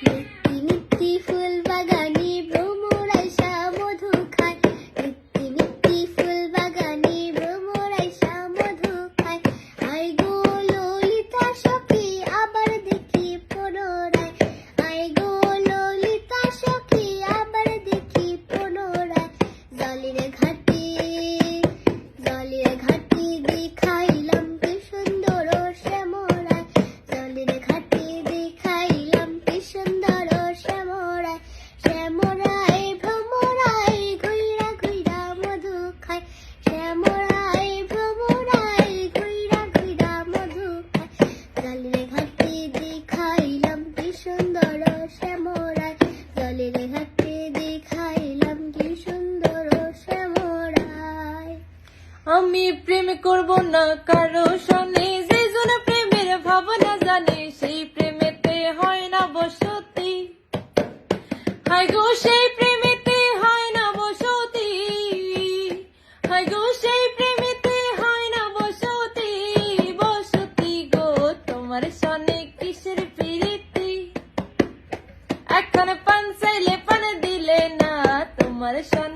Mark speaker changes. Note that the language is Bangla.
Speaker 1: নিত্যি নিত্যি ফুল বাগানে ভ্রমরাইসা মধু খায়, নিত্যি নিত্যি ফুল বাগানে ভ্রমরাইসা মধু খায়। আই গো ললিতা সখী আবার দেখি পুনরায়, আই গো ললিতা সখী আবার দেখি পুনরায়। জলের ঘাটে দেখাইলাম কি সুন্দর শ্যামরায়, জলের ঘাটে দেখাইলাম কি সুন্দর শ্যামরায়। শ্যামরায় ভ্রমরায় ঘুইরা ঘুইরা মধু খায়, শ্যামরায় ভ্রমরায় ঘুইরা ঘুইরা মধু খায়। জলের ঘাটে দেখাইলাম কি সুন্দর শ্যামরায়, জলের ঘাটে দেখাইলাম কি সুন্দর শ্যামরায়।
Speaker 2: আমি প্রেম করব না কারো সনে, যে জন প্রেমের ভাবনা জানে সেই প্রেমেতে হয় না বসতি। হাই গো সেই প্রেমেতে হয় না বসতি, হাই গো সেই প্রেমেতে হয় না বসতি। বসতি গো তোমার সনে কিসের প্রীতি, এখন পান চাইলে পান দিলে না, তোমার সনে